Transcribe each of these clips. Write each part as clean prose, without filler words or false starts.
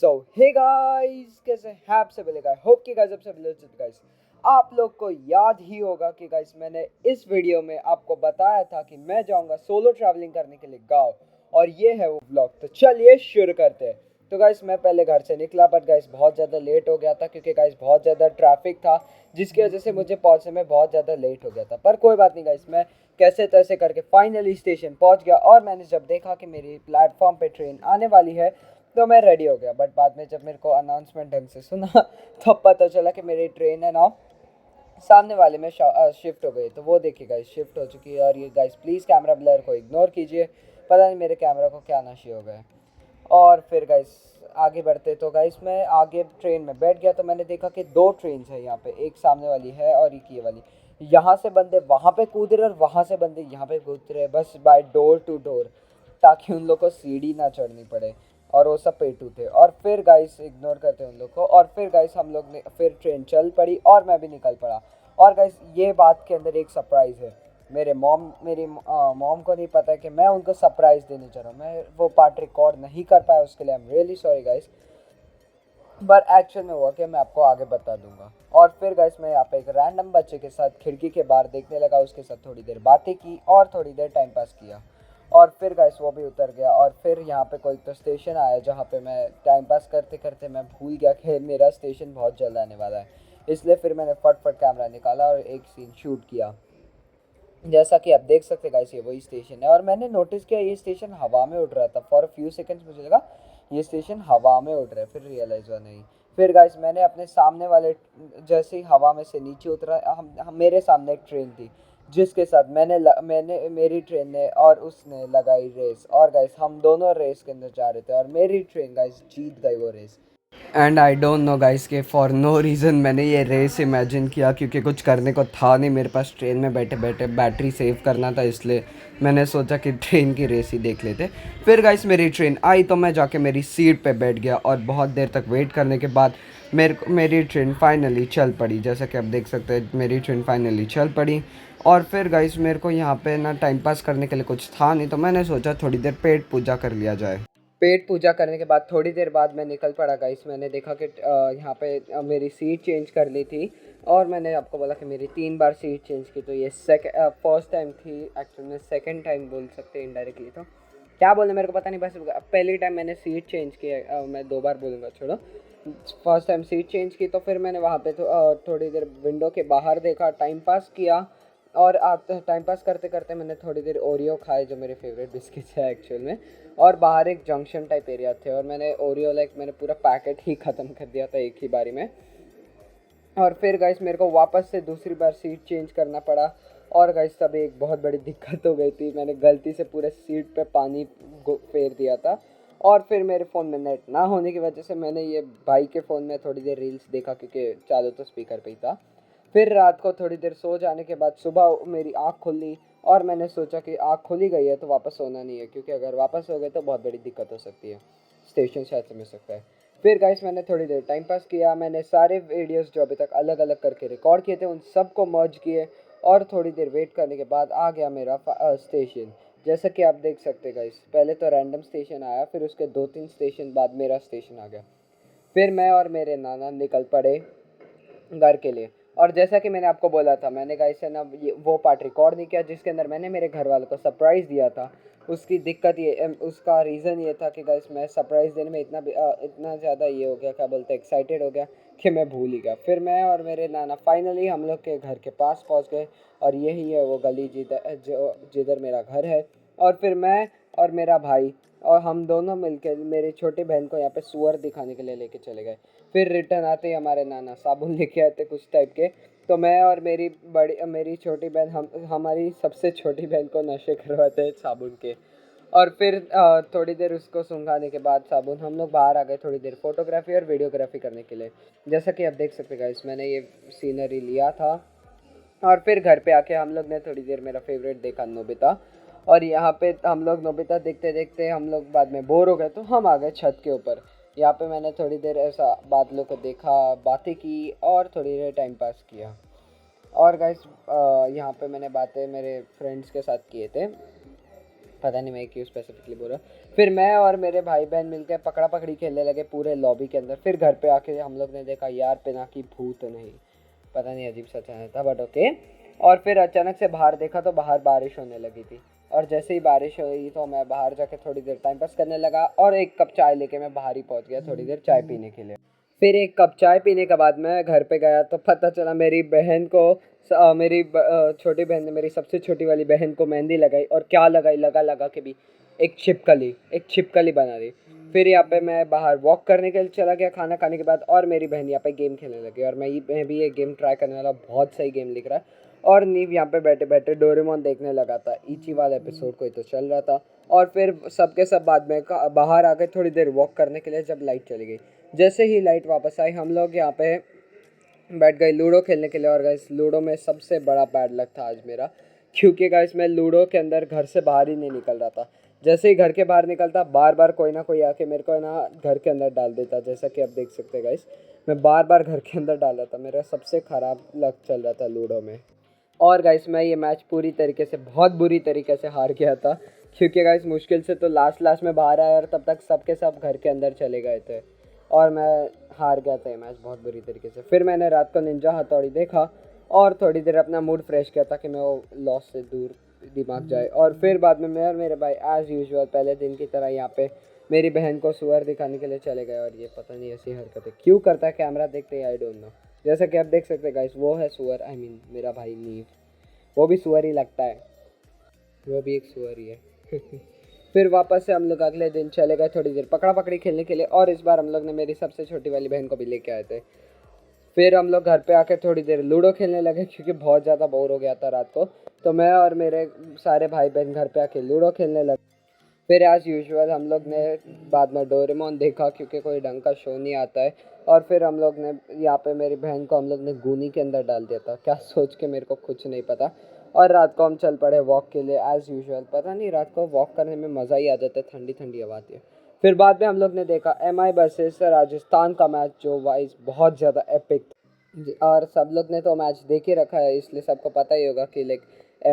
सो hey guys, कैसे हैं आप सभी लोग। आई होप कि गाइस आप सभी लोग गाइस आप लोग को याद ही होगा कि गाइस मैंने इस वीडियो में आपको बताया था कि मैं जाऊंगा सोलो ट्रैवलिंग करने के लिए गाँव, और ये है वो व्लॉग। तो चलिए शुरू करते हैं। तो गाइस मैं पहले घर से निकला, बट गाइस बहुत ज़्यादा लेट हो गया था क्योंकि गाइस बहुत ज़्यादा ट्रैफिक था, जिसकी वजह से मुझे पहुंचने में बहुत ज़्यादा लेट हो गया था। पर कोई बात नहीं गाइस, मैं कैसे तैसे करके फाइनली स्टेशन पहुंच गया। और मैंने जब देखा कि मेरी प्लेटफॉर्म पे ट्रेन आने वाली है तो मैं रेडी हो गया। बट बाद में जब मेरे को अनाउंसमेंट ढंग से सुना तो पता चला कि मेरी ट्रेन है ना सामने वाले में शिफ्ट हो गई। तो वो देखिए गाइस शिफ्ट हो चुकी है। और ये गाइस प्लीज़ कैमरा ब्लर को इग्नोर कीजिए, पता नहीं मेरे कैमरा को क्या नशे हो गए। और फिर गाइस आगे बढ़ते तो गाइस मैं आगे ट्रेन में बैठ गया। तो मैंने देखा कि दो ट्रेन है यहाँ पे, एक सामने वाली है और एक ये वाली। यहाँ से बंदे वहाँ पे कूद रहे और वहाँ से बंदे यहाँ पे कूद रहे, बस बाय डोर टू डोर, ताकि उन लोग को सीढ़ी ना चढ़नी पड़े। और वो सब पेटू थे। और फिर गाइस इग्नोर करते उन लोग को। और फिर गाइस हम लोग ने फिर ट्रेन चल पड़ी और मैं भी निकल पड़ा। और गाइस ये बात के अंदर एक सरप्राइज़ है। मेरी मॉम को नहीं पता है कि मैं उनको सरप्राइज़ देने जा रहा हूँ। मैं वो पार्ट रिकॉर्ड नहीं कर पाया, उसके लिए I am really sorry guys. पर एक्चुअल में हुआ कि मैं आपको आगे बता दूंगा। और फिर गाइस मैं यहाँ पे एक रैंडम बच्चे के साथ खिड़की के बाहर देखने लगा, उसके साथ थोड़ी देर बातें की और थोड़ी देर टाइम पास किया। और फिर गाइस वो भी उतर गया। और फिर यहाँ पे कोई तो स्टेशन आया जहाँ पे मैं टाइम पास करते करते मैं भूल गया कि मेरा स्टेशन बहुत जल्द आने वाला है। इसलिए फिर मैंने फटफट कैमरा निकाला और एक सीन शूट किया। जैसा कि आप देख सकते गाइस ये वही स्टेशन है। और मैंने नोटिस किया ये स्टेशन हवा में उड़ रहा था। फॉर अ फ्यू सेकंड्स मुझे लगा ये स्टेशन हवा में उड़ रहा है, फिर रियलाइज हुआ नहीं। फिर गाइस मैंने अपने सामने वाले, जैसे ही हवा में से नीचे उतरा, हम मेरे सामने एक ट्रेन थी जिसके साथ मैंने मेरी ट्रेन ने और उसने लगाई रेस। और गाइस हम दोनों रेस के अंदर जा रहे थे और मेरी ट्रेन गाइस जीत गई वो race. And I don't know guys के फॉर नो रीज़न मैंने ये रेस इमेजिन किया, क्योंकि कुछ करने को था नहीं मेरे पास। ट्रेन में बैठे बैठे बैटरी सेव करना था, इसलिए मैंने सोचा कि ट्रेन की रेस ही देख लेते। फिर गाइस मेरी ट्रेन आई तो मैं जाके मेरी सीट पे बैठ गया और बहुत देर तक वेट करने के बाद मेरी ट्रेन फाइनली चल पड़ी। जैसा कि आप देख सकते हैं मेरी ट्रेन फाइनली चल पड़ी। और फिर गाइस मेरे को यहाँ पे ना टाइम पास करने के लिए कुछ था नहीं, तो मैंने सोचा थोड़ी देर पेट पूजा कर लिया जाए। पेट पूजा करने के बाद थोड़ी देर बाद मैं निकल पड़ा गाइस। मैंने देखा कि यहाँ पे मेरी सीट चेंज कर ली थी। और मैंने आपको बोला कि मेरी 3 बार सीट चेंज की, तो ये फर्स्ट टाइम थी एक्चुअल में, सेकंड टाइम बोल सकते हैं इनडायरेक्टली। तो क्या बोले मेरे को पता नहीं, बस पहली टाइम मैंने सीट चेंज की है। मैं 2 बार बोलूँगा, छोड़ो। फर्स्ट टाइम सीट चेंज की तो फिर मैंने वहाँ पे थोड़ी देर विंडो के बाहर देखा, टाइम पास किया। और टाइम पास करते करते मैंने थोड़ी देर ओरियो खाए, जो मेरे फेवरेट बिस्किट्स है एक्चुअल में। और बाहर एक जंक्शन टाइप एरिया थे और मैंने ओरियो मैंने पूरा पैकेट ही ख़त्म कर दिया था एक ही बारी में। और फिर गाइस मेरे को वापस से दूसरी बार सीट चेंज करना पड़ा। और गाइस तब एक बहुत बड़ी दिक्कत हो गई थी, मैंने गलती से पूरे सीट पे पानी फेर दिया था। और फिर मेरे फ़ोन में नेट ना होने की वजह से मैंने ये भाई के फ़ोन में थोड़ी देर रील्स देखा, क्योंकि चालू तो स्पीकर पे ही था। फिर रात को थोड़ी देर सो जाने के बाद सुबह मेरी आँख खुली। और मैंने सोचा कि आँख खुली गई है तो वापस सोना नहीं है, क्योंकि अगर वापस हो गए तो बहुत बड़ी दिक्कत हो सकती है, स्टेशन शायद से मिस सकता है। फिर गाइस मैंने थोड़ी देर टाइम पास किया। मैंने सारे वीडियोस जो अभी तक अलग अलग करके रिकॉर्ड किए थे उन सबको मर्ज किए। और थोड़ी देर वेट करने के बाद आ गया मेरा स्टेशन। जैसा कि आप देख सकते गाइस, पहले तो रैंडम स्टेशन आया, फिर उसके 2-3 स्टेशन बाद मेरा स्टेशन आ गया। फिर मैं और मेरे नाना निकल पड़े घर के लिए। और जैसा कि मैंने आपको बोला था, मैंने गाइस है ना ये वो पार्ट रिकॉर्ड नहीं किया जिसके अंदर मैंने मेरे घर वालों को सरप्राइज़ दिया था। उसकी दिक्कत ये उसका रीज़न ये था कि गाइस मैं सरप्राइज़ देने में इतना ज़्यादा ये हो गया, क्या बोलते हैं, एक्साइटेड हो गया कि मैं भूल ही गया। फिर मैं और मेरे नाना फाइनली हम लोग के घर के पास पहुंच गए। और यही है वो गली जिधर मेरा घर है। और फिर मैं और मेरा भाई और हम दोनों मिलकर मेरी छोटी बहन को यहाँ पे सुअर दिखाने के लिए लेके चले गए। फिर रिटर्न आते ही हमारे नाना साबुन लेके आते कुछ टाइप के। तो मैं और मेरी छोटी बहन, हम हमारी सबसे छोटी बहन को नशे करवाते हैं साबुन के। और फिर थोड़ी देर उसको सुंघाने के बाद साबुन, हम लोग बाहर आ गए थोड़ी देर फोटोग्राफी और वीडियोग्राफी करने के लिए। जैसा कि आप देख सकते हैं गाइस मैंने ये सीनरी लिया था। और फिर घर पे आके हम लोग ने थोड़ी देर मेरा फेवरेट देखा, नोबिता। और यहाँ पे हम लोग नोबिता देखते देखते हम लोग बाद में बोर हो गए तो हम आ गए छत के ऊपर। यहाँ पे मैंने थोड़ी देर ऐसा बादलों को देखा, बातें की और थोड़ी देर टाइम पास किया। और गाइस यहाँ पे मैंने बातें मेरे फ्रेंड्स के साथ किए थे, पता नहीं मैं क्यों स्पेसिफिकली बोल रहा। फिर मैं और मेरे भाई बहन मिलकर पकड़ा पकड़ी खेलने लगे पूरे लॉबी के अंदर। फिर घर पे आके हम लोग ने देखा यार पिनाकी भूत नहीं, पता नहीं अजीब सा चैनल था बट ओके। और फिर अचानक से बाहर देखा तो बाहर बारिश होने लगी थी, और जैसे ही बारिश हुई तो मैं बाहर जाके थोड़ी देर टाइम पास करने लगा, और एक कप चाय लेके मैं बाहर ही पहुंच गया थोड़ी देर चाय पीने के लिए। फिर एक कप चाय पीने के बाद मैं घर पे गया तो पता चला मेरी बहन को छोटी बहन ने मेरी सबसे छोटी वाली बहन को मेहंदी लगाई, और क्या लगाई, लगा लगा के भी एक छिपकली बना दी। फिर यहाँ पे मैं बाहर वॉक करने के लिए चला गया खाना खाने के बाद, और मेरी बहन यहाँ पे गेम खेलने लगी, और मैं भी ये गेम ट्राई करने वाला, बहुत सही गेम लिख रहा है। और नीव यहाँ पे बैठे बैठे डोरेमोन देखने लगा था, इची वाला एपिसोड कोई तो चल रहा था। और फिर सबके सब बाद में बाहर आ गए थोड़ी देर वॉक करने के लिए, जब लाइट चली गई। जैसे ही लाइट वापस आई हम लोग यहाँ पे बैठ गए लूडो खेलने के लिए। और गाइस लूडो में सबसे बड़ा बैड लक था आज मेरा, क्योंकि गाइस मैं लूडो के अंदर घर से बाहर ही नहीं निकल रहा था। जैसे ही घर के बाहर निकलता बार बार कोई ना कोई आके मेरे को ना घर के अंदर डाल देता, जैसा कि आप देख सकते हैं गाइस मैं बार बार घर के अंदर डाल रहा था। मेरा सबसे ख़राब लक चल रहा था लूडो में। और गाइस मैं ये मैच पूरी तरीके से बहुत बुरी तरीके से हार गया था, क्योंकि गाइस मुश्किल से तो लास्ट में बाहर आया, और तब तक सबके सब घर के अंदर चले गए थे, और मैं हार गया था ये मैच बहुत बुरी तरीके से। फिर मैंने रात को निंजा हथौड़ी देखा और थोड़ी देर अपना मूड फ्रेश किया ताकि मैं वो लॉस से दूर दिमाग जाए। और फिर बाद में मैं और मेरे भाई एज़ यूजुअल पहले दिन की तरह यहाँ पे मेरी बहन को सुअर दिखाने के लिए चले गए। और ये पता नहीं ऐसी हरकतें क्यों करता है कैमरा देखते ही, आई डोंट नो। जैसा कि आप देख सकते हैं गाइस वो है सुअर, आई मीन मेरा भाई नीव, वो भी सुअर ही लगता है, वो भी एक सुअर ही है। फिर वापस से हम लोग अगले दिन चले गए थोड़ी देर पकड़ा पकड़ी खेलने के लिए, और इस बार हम लोग ने मेरी सबसे छोटी वाली बहन को भी लेके आए थे। फिर हम लोग घर पे आके थोड़ी देर लूडो खेलने लगे, क्योंकि बहुत ज़्यादा बोर हो गया था रात को। तो मैं और मेरे सारे भाई बहन घर पे आके लूडो खेलने लगे। फिर एज़ यूजुअल हम लोग ने बाद में डोरेमोन देखा, क्योंकि कोई ढंग का शो नहीं आता है। और फिर हम लोग ने यहाँ पे मेरी बहन को हम लोग ने गूनी के अंदर डाल दिया था, क्या सोच के मेरे को कुछ नहीं पता। और रात को हम चल पड़े वॉक के लिए एज़ यूजुअल, पता नहीं रात को वॉक करने में मज़ा ही आ जाता है, ठंडी ठंडी हवा आती है। फिर बाद में हम लोग ने देखा MI वर्सेस राजस्थान का मैच, जो वाइज बहुत ज़्यादा एपिक, और सब लोग ने तो मैच देख ही रखा है इसलिए सबको पता ही होगा कि लाइक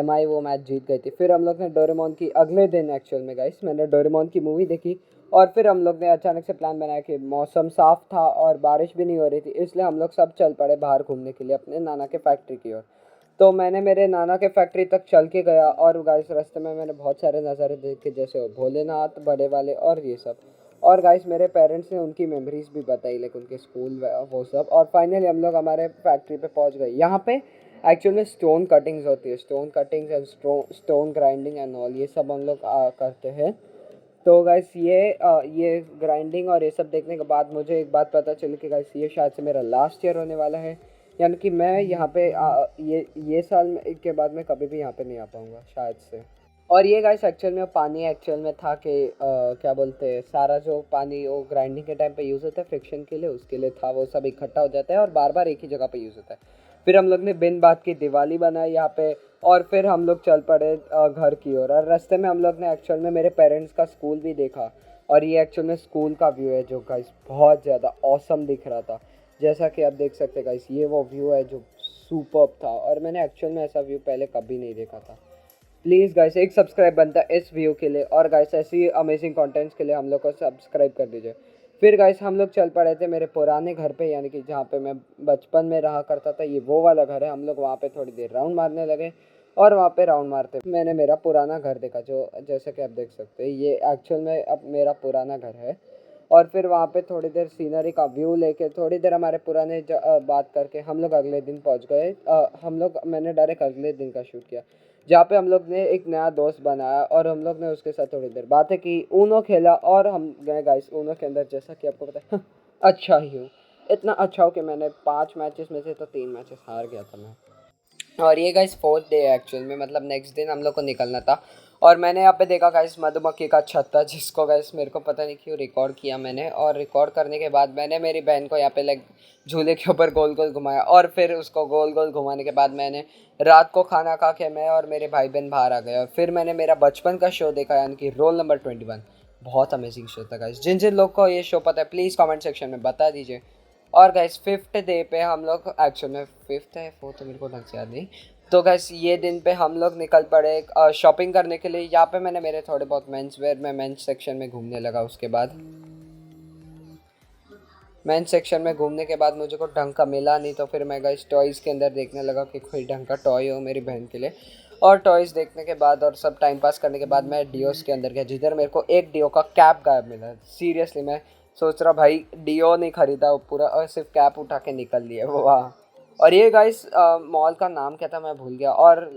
MI वो मैच जीत गई थी। फिर हम लोग ने डोरेमोन की अगले दिन एक्चुअल में गाइस मैंने डोरेमोन की मूवी देखी, और फिर हम लोग ने अचानक से प्लान बनाया कि मौसम साफ़ था और बारिश भी नहीं हो रही थी, इसलिए हम लोग सब चल पड़े बाहर घूमने के लिए अपने नाना के फैक्ट्री की ओर। तो मैंने मेरे नाना के फैक्ट्री तक चल के गया, और गाइस रास्ते में मैंने बहुत सारे नज़ारे देखे, जैसे वो भोलेनाथ बड़े वाले और ये सब। और गाइस मेरे पेरेंट्स ने उनकी मेमोरीज भी बताई, लाइक उनके स्कूल वो सब। और फाइनली हम लोग हमारे फैक्ट्री पे पहुंच गए। यहाँ पे एक्चुअल में स्टोन कटिंग्स होती है, stone cuttings and stone grinding and all, ये सब हम लोग करते हैं। तो गाइस ये ग्राइंडिंग और ये सब देखने के बाद मुझे एक बात पता चली कि गाइस ये शायद से मेरा लास्ट ईयर होने वाला है, यानी कि मैं यहाँ पे ये साल में के बाद मैं कभी भी यहाँ पे नहीं आ पाऊँगा शायद से। और ये गाइस एक्चुअल में पानी एक्चुअल में था कि क्या बोलते हैं, सारा जो पानी वो ग्राइंडिंग के टाइम पे यूज़ होता है फ्रिक्शन के लिए, उसके लिए था, वो सब इकट्ठा हो जाता है और बार बार एक ही जगह पे यूज़ होता है। फिर हम लोग ने बिन बात की दिवाली बनाई यहाँ पे, और फिर हम लोग चल पड़े घर की ओर। और रास्ते में हम लोग ने एक्चुअल में मेरे पेरेंट्स का स्कूल भी देखा, और ये एक्चुअल में स्कूल का व्यू है जो गाइस बहुत ज़्यादा ऑसम दिख रहा था। जैसा कि आप देख सकते गाइस ये वो व्यू है जो सुपर्ब था, और मैंने एक्चुअल में ऐसा व्यू पहले कभी नहीं देखा था। प्लीज़ गाइस एक सब्सक्राइब बनता है इस व्यू के लिए, और गाइस ऐसी अमेजिंग कंटेंट्स के लिए हम लोग को सब्सक्राइब कर दीजिए। फिर गाइस हम लोग चल पड़े थे मेरे पुराने घर पे, यानी कि जहाँ पे मैं बचपन में रहा करता था, ये वो वाला घर है। हम लोग वहाँ पे थोड़ी देर राउंड मारने लगे, और वहाँ पे राउंड मारते मैंने मेरा पुराना घर देखा, जो जैसे कि आप देख सकते हैं ये एक्चुअल में अब मेरा पुराना घर है। और फिर वहाँ पे थोड़ी देर सीनरी का व्यू लेके थोड़ी देर हमारे पुराने बात करके हम लोग अगले दिन पहुँच गए। मैंने डायरेक्ट अगले दिन का शूट किया, जहाँ पे हम लोग ने एक नया दोस्त बनाया, और हम लोग ने उसके साथ थोड़ी देर बातें की, ऊनो खेला, और हम गए गाइस ऊनो के अंदर। जैसा कि आपको पता है अच्छा ही हूँ, इतना अच्छा हो कि मैंने 5 मैचेस में से तो 3 मैचेस हार गया था मैं। और ये गाइस 4th डे एक्चुअल में, मतलब नेक्स्ट दिन हम लोग को निकलना था। और मैंने यहाँ पे देखा गाइस मधुमक्खी का छत्ता, जिसको गाइस मेरे को पता नहीं क्यों रिकॉर्ड किया मैंने, और रिकॉर्ड करने के बाद मैंने मेरी बहन को यहाँ पे लाइक झूले के ऊपर गोल गोल घुमाया, और फिर उसको गोल गोल घुमाने के बाद मैंने रात को खाना खा के मैं और मेरे भाई बहन बाहर आ गए। और फिर मैंने मेरा बचपन का शो देखा, यानी कि रोल नंबर 21। बहुत अमेजिंग शो था गाइस। जिन जिन लोग को ये शो पता है प्लीज़ कमेंट सेक्शन में बता दीजिए। और गाइस 5th डे पे हम लोग एक्चुअल में 5th है 4th मेरे को ढंग से याद नहीं, तो गैस ये दिन पे हम लोग निकल पड़े शॉपिंग करने के लिए। यहाँ पे मैंने मेरे थोड़े बहुत मेंस वेयर में मेंस सेक्शन में घूमने लगा। उसके बाद मेंस सेक्शन में घूमने के बाद मुझे को ढंग का मिला नहीं, तो फिर मैं गैस टॉयज़ के अंदर देखने लगा कि कोई ढंग का टॉय हो मेरी बहन के लिए। और टॉयज़ देखने के बाद और सब टाइम पास करने के बाद मैं डियोस के अंदर गया, जिधर मेरे को एक डियो का कैप गायब मिला। सीरियसली मैं सोच रहा भाई डियो नहीं ख़रीदा वो पूरा, और सिर्फ कैप उठा के निकल लिया वाह। और ये गाइस मॉल का नाम क्या था मैं भूल गया, और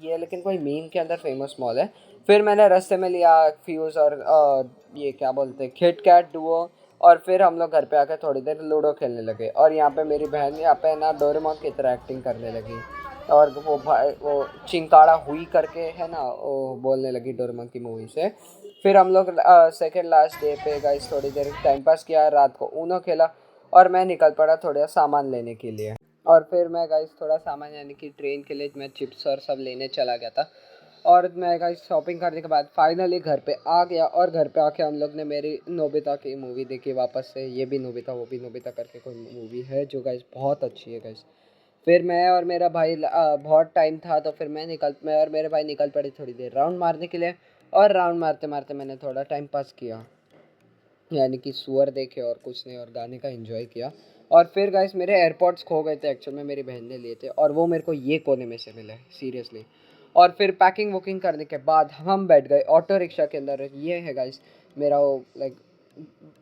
ये लेकिन कोई मीम के अंदर फेमस मॉल है। फिर मैंने रास्ते में लिया फ्यूज़ और ये क्या बोलते हैं किट कैट डुओ, और फिर हम लोग घर पे आकर थोड़ी देर लूडो खेलने लगे। और यहाँ पे मेरी बहन यहाँ पे ना डोरेमोन की तरह एक्टिंग करने लगी, और वो भाई वो चिंकाड़ा हुई करके है ना वो बोलने लगी डोरेमोन की मूवी से। फिर हम लोग सेकेंड लास्ट डे पे गाइस थोड़ी देर टाइम पास किया, रात को ऊनो खेला, और मैं निकल पड़ा थोड़ा सामान लेने के लिए। और फिर मैं गाइस थोड़ा सामान यानी कि ट्रेन के लिए मैं चिप्स और सब लेने चला गया था। और मैं गाइस शॉपिंग करने के बाद फाइनली घर पे आ गया, और घर पे आके हम लोग ने मेरी नोबिता की मूवी देखी वापस से। ये भी नोबिता वो भी नोबिता करके कोई मूवी है जो गाइस बहुत अच्छी है गाइस। फिर मैं और मेरा भाई बहुत टाइम था तो फिर मैं और मेरे भाई निकल पड़े थोड़ी देर राउंड मारने के लिए। और राउंड मारते मारते मैंने थोड़ा टाइम पास किया, यानी कि सुअर देखे और कुछ नहीं, और गाने का एंजॉय किया। और फिर गाइस मेरे एयरपॉड्स खो गए थे एक्चुअल में, मेरी बहन ने लिए थे, और वो मेरे को ये कोने में से मिले सीरियसली। और फिर पैकिंग वुकिंग करने के बाद हम बैठ गए ऑटो रिक्शा के अंदर। ये है गाइस मेरा वो लाइक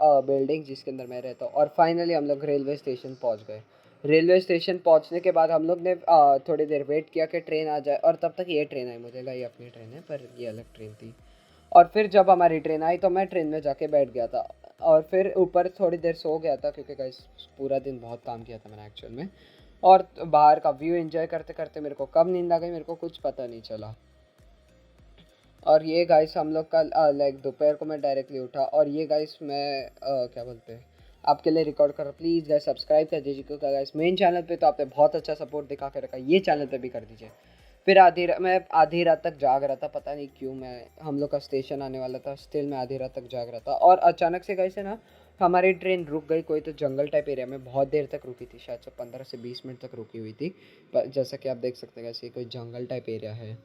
बिल्डिंग जिसके अंदर मैं रहता हूँ। और फाइनली हम लोग रेलवे स्टेशन पहुँच गए। रेलवे स्टेशन पहुँचने के बाद हम लोग ने थोड़ी देर वेट किया कि ट्रेन आ जाए, और तब तक ये ट्रेन आई। मुझे लगा ये अपनी ट्रेन है, पर ये अलग ट्रेन थी। और फिर जब हमारी ट्रेन आई तो मैं ट्रेन में जाके बैठ गया था, और फिर ऊपर थोड़ी देर सो गया था क्योंकि गाइस पूरा दिन बहुत काम किया था मैंने एक्चुअल में। और बाहर का व्यू एंजॉय करते करते मेरे को कब नींद आ गई मेरे को कुछ पता नहीं चला। और ये गाइस हम लोग का लाइक दोपहर को मैं डायरेक्टली उठा, और ये गाइस मैं क्या बोलते हैं आपके लिए रिकॉर्ड कर रहा। प्लीज़ गाइस सब्सक्राइब कर दीजिए, क्योंकि गाइस मेन चैनल पे तो आपने बहुत अच्छा सपोर्ट दिखा के रखा, ये चैनल पे भी कर दीजिए। फिर मैं आधी रात तक जाग रहा था, पता नहीं क्यों। हम लोग का स्टेशन आने वाला था, स्टिल मैं आधी रात तक जाग रहा था। और अचानक से कैसे ना हमारी ट्रेन रुक गई कोई तो जंगल टाइप एरिया में, बहुत देर तक रुकी थी, शायद से 15 से 20 मिनट तक रुकी हुई थी। जैसा कि आप देख सकते हैं कैसे कोई जंगल टाइप एरिया है।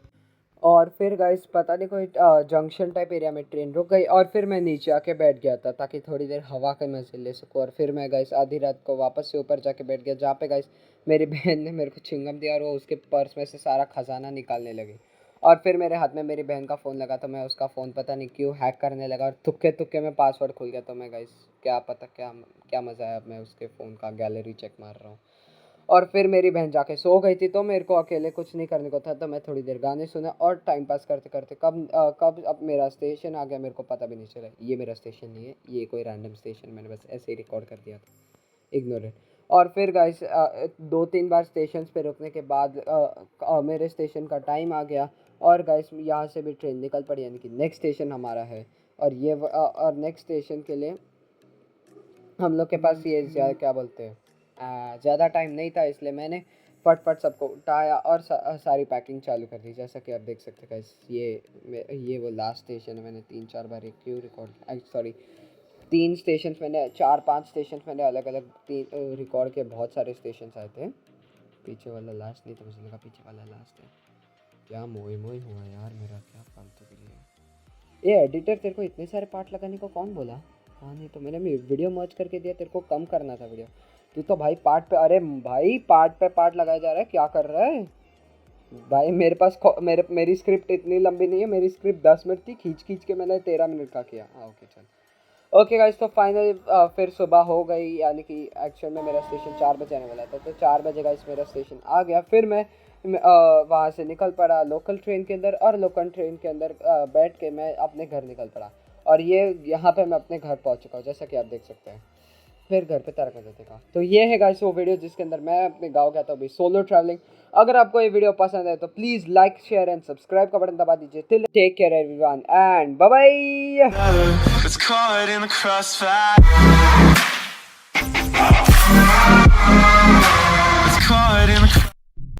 और फिर गाइस पता नहीं कोई जंक्शन टाइप एरिया में ट्रेन रुक गई, और फिर मैं नीचे आके बैठ गया था ताकि थोड़ी देर हवा के मज़े ले सकूँ। और फिर मैं गाइस आधी रात को वापस से ऊपर जाके बैठ गया, जहाँ पे गाइस मेरी बहन ने मेरे को चिंगम दिया, और वो उसके पर्स में से सारा खजाना निकालने लगी। और फिर मेरे हाथ में मेरी बहन का फ़ोन लगा, तो मैं उसका फ़ोन पता नहीं क्यों हैक करने लगा, और तुक्के तुक्के में पासवर्ड खुल गया। तो मैं गाइस क्या पता क्या क्या मज़ा आया, अब मैं उसके फ़ोन का गैलरी चेक मार रहा हूँ। और फिर मेरी बहन जाके सो गई थी, तो मेरे को अकेले कुछ नहीं करने को था, तो मैं थोड़ी देर गाने सुना और टाइम पास करते करते कब अब मेरा स्टेशन आ गया मेरे को पता भी नहीं चला। ये मेरा स्टेशन नहीं है, ये कोई रैंडम स्टेशन, मैंने बस ऐसे ही रिकॉर्ड कर दिया था, इग्नोर इट। और फिर गाइस 2-3 बार स्टेशन पे रुकने के बाद मेरे स्टेशन का टाइम आ गया, और गाइस यहाँ से भी ट्रेन निकल पड़ी, यानी कि नेक्स्ट स्टेशन हमारा है। और और नेक्स्ट स्टेशन के लिए हम लोग के पास ये क्या बोलते हैं ज़्यादा टाइम नहीं था, इसलिए मैंने फट सबको उठाया और सारी पैकिंग चालू कर दी। जैसा कि आप देख सकते हैं गाइस ये वो लास्ट स्टेशन है। मैंने 3-4 बार एक क्यों रिकॉर्ड सॉरी 3 स्टेशन मैंने 4-5 स्टेशन मैंने अलग अलग रिकॉर्ड के, बहुत सारे स्टेशन आए थे। पीछे वाला लास्ट नहीं था, मुझे लगा पीछे वाला लास्ट है। क्या मोई हुआ यार मेरा, क्या फालतू के लिए। ये एडिटर तेरे को इतने सारे पार्ट लगाने को कौन बोला? हाँ नहीं तो मैंने वीडियो मर्ज करके दिया, तेरे को कम करना था वीडियो। तू तो भाई पार्ट पे, अरे भाई पार्ट पे पार्ट लगाया जा रहा है, क्या कर रहा है भाई? मेरे पास मेरी स्क्रिप्ट इतनी लंबी नहीं है, मेरी स्क्रिप्ट 10 मिनट थी, खींच के मैंने 13 मिनट का किया। हाँ ओके चल ओके गाइस, तो फाइनली फिर सुबह हो गई, यानी कि एक्चुअल में मेरा स्टेशन 4 बजे आने वाला था, तो 4 बजे गाइस मेरा स्टेशन आ गया। फिर मैं वहाँ से निकल पड़ा लोकल ट्रेन के अंदर, और लोकल ट्रेन के अंदर बैठ के मैं अपने घर निकल पड़ा। और यहाँ पे मैं अपने घर पहुँच चुका हूँ, जैसा कि आप देख सकते हैं। फिर घर पे तरक देते का। तो ये है गाइस वो वीडियो जिसके अंदर मैं अपने गांव गया था अभी सोलो ट्रैवलिंग। अगर आपको ये वीडियो पसंद है तो please like share and subscribe का बटन दबा दीजिए। Till take care everyone and bye bye.